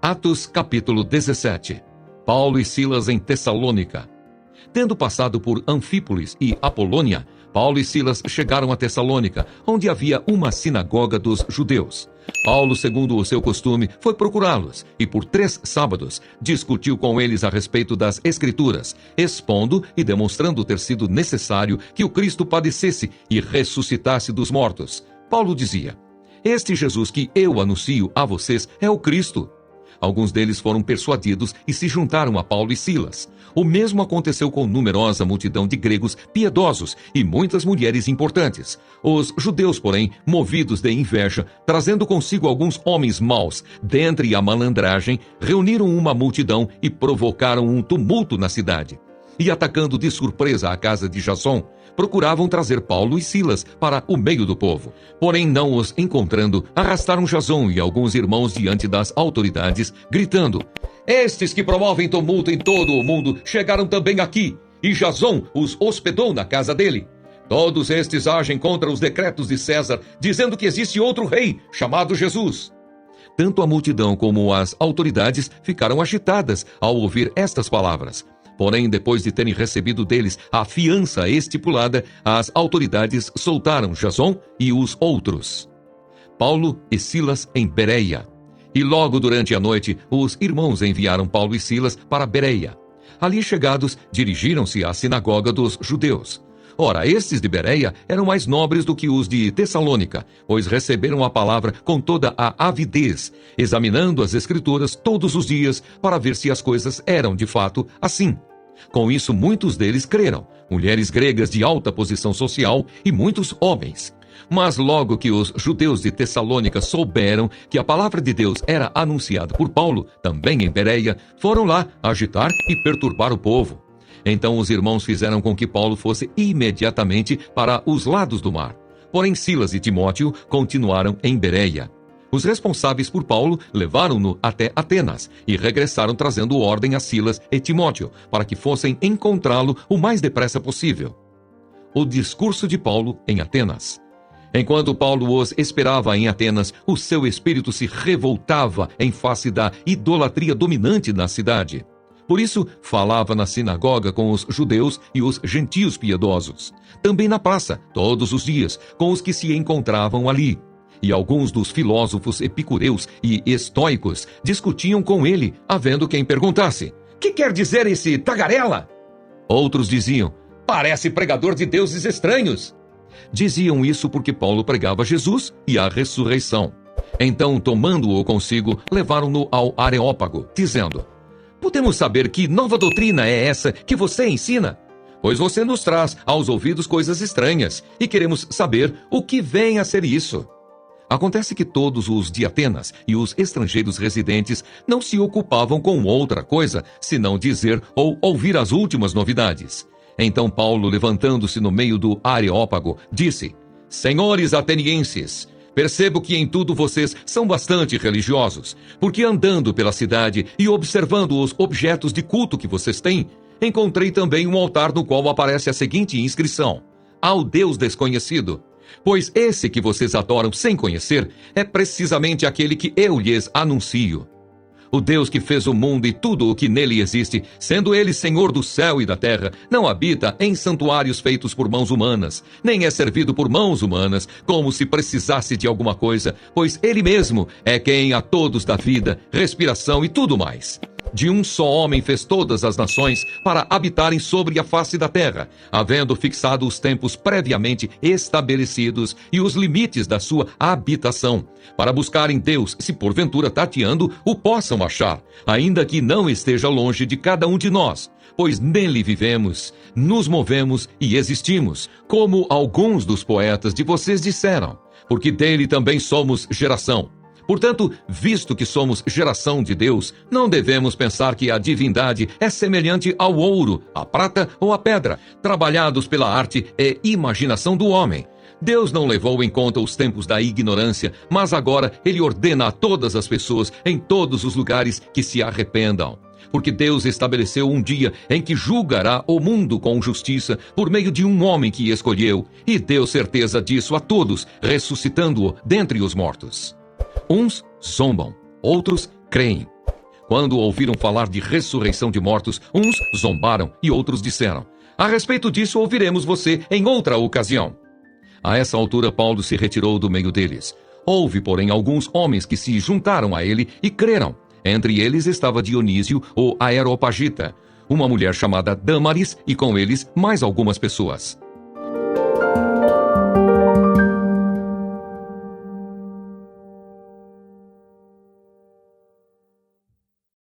Atos capítulo 17. Paulo e Silas em Tessalônica. Tendo passado por Anfípolis e Apolônia, Paulo e Silas chegaram a Tessalônica, onde havia uma sinagoga dos judeus. Paulo, segundo o seu costume, foi procurá-los e por 3 sábados discutiu com eles a respeito das Escrituras, expondo e demonstrando ter sido necessário que o Cristo padecesse e ressuscitasse dos mortos. Paulo dizia: "Este Jesus que eu anuncio a vocês é o Cristo." Alguns deles foram persuadidos e se juntaram a Paulo e Silas. O mesmo aconteceu com numerosa multidão de gregos piedosos e muitas mulheres importantes. Os judeus, porém, movidos de inveja, trazendo consigo alguns homens maus, dentre a malandragem, reuniram uma multidão e provocaram um tumulto na cidade. E atacando de surpresa a casa de Jasson, procuravam trazer Paulo e Silas para o meio do povo. Porém, não os encontrando, arrastaram Jasson e alguns irmãos diante das autoridades, gritando: "Estes que promovem tumulto em todo o mundo chegaram também aqui, e Jasson os hospedou na casa dele. Todos estes agem contra os decretos de César, dizendo que existe outro rei, chamado Jesus." Tanto a multidão como as autoridades ficaram agitadas ao ouvir estas palavras. Porém, depois de terem recebido deles a fiança estipulada, as autoridades soltaram Jasson e os outros. Paulo e Silas em Bereia. E logo durante a noite, os irmãos enviaram Paulo e Silas para Bereia. Ali chegados, dirigiram-se à sinagoga dos judeus. Ora, estes de Bereia eram mais nobres do que os de Tessalônica, pois receberam a palavra com toda a avidez, examinando as Escrituras todos os dias para ver se as coisas eram de fato assim. Com isso, muitos deles creram, mulheres gregas de alta posição social e muitos homens. Mas logo que os judeus de Tessalônica souberam que a palavra de Deus era anunciada por Paulo, também em Bereia, foram lá agitar e perturbar o povo. Então os irmãos fizeram com que Paulo fosse imediatamente para os lados do mar. Porém Silas e Timóteo continuaram em Bereia. Os responsáveis por Paulo levaram-no até Atenas e regressaram trazendo ordem a Silas e Timóteo para que fossem encontrá-lo o mais depressa possível. O discurso de Paulo em Atenas. Enquanto Paulo os esperava em Atenas, o seu espírito se revoltava em face da idolatria dominante na cidade. Por isso, falava na sinagoga com os judeus e os gentios piedosos. Também na praça, todos os dias, com os que se encontravam ali. E alguns dos filósofos epicureus e estoicos discutiam com ele, havendo quem perguntasse: "Que quer dizer esse tagarela?" Outros diziam: "Parece pregador de deuses estranhos." Diziam isso porque Paulo pregava Jesus e a ressurreição. Então, tomando-o consigo, levaram-no ao Areópago, dizendo: "Podemos saber que nova doutrina é essa que você ensina? Pois você nos traz aos ouvidos coisas estranhas, e queremos saber o que vem a ser isso." Acontece que todos os de Atenas e os estrangeiros residentes não se ocupavam com outra coisa, senão dizer ou ouvir as últimas novidades. Então Paulo, levantando-se no meio do Areópago, disse: "Senhores atenienses, percebo que em tudo vocês são bastante religiosos, porque andando pela cidade e observando os objetos de culto que vocês têm, encontrei também um altar no qual aparece a seguinte inscrição: Ao Deus desconhecido. Pois esse que vocês adoram sem conhecer é precisamente aquele que eu lhes anuncio. O Deus que fez o mundo e tudo o que nele existe, sendo ele Senhor do céu e da terra, não habita em santuários feitos por mãos humanas, nem é servido por mãos humanas, como se precisasse de alguma coisa, pois ele mesmo é quem a todos dá vida, respiração e tudo mais. De um só homem fez todas as nações para habitarem sobre a face da terra, havendo fixado os tempos previamente estabelecidos e os limites da sua habitação, para buscarem Deus, se porventura tateando o possam achar, ainda que não esteja longe de cada um de nós, pois nele vivemos, nos movemos e existimos, como alguns dos poetas de vocês disseram, porque dele também somos geração. Portanto, visto que somos geração de Deus, não devemos pensar que a divindade é semelhante ao ouro, à prata ou à pedra, trabalhados pela arte e imaginação do homem. Deus não levou em conta os tempos da ignorância, mas agora ele ordena a todas as pessoas, em todos os lugares, que se arrependam. porque Deus estabeleceu um dia em que julgará o mundo com justiça por meio de um homem que escolheu, e deu certeza disso a todos, ressuscitando-o dentre os mortos. Uns zombam, outros creem. Quando ouviram falar de ressurreição de mortos, uns zombaram e outros disseram: a respeito disso ouviremos você em outra ocasião. A essa altura Paulo se retirou do meio deles. Houve, porém, alguns homens que se juntaram a ele e creram. Entre eles estava Dionísio, o Areopagita, uma mulher chamada Dâmaris, e com eles mais algumas pessoas.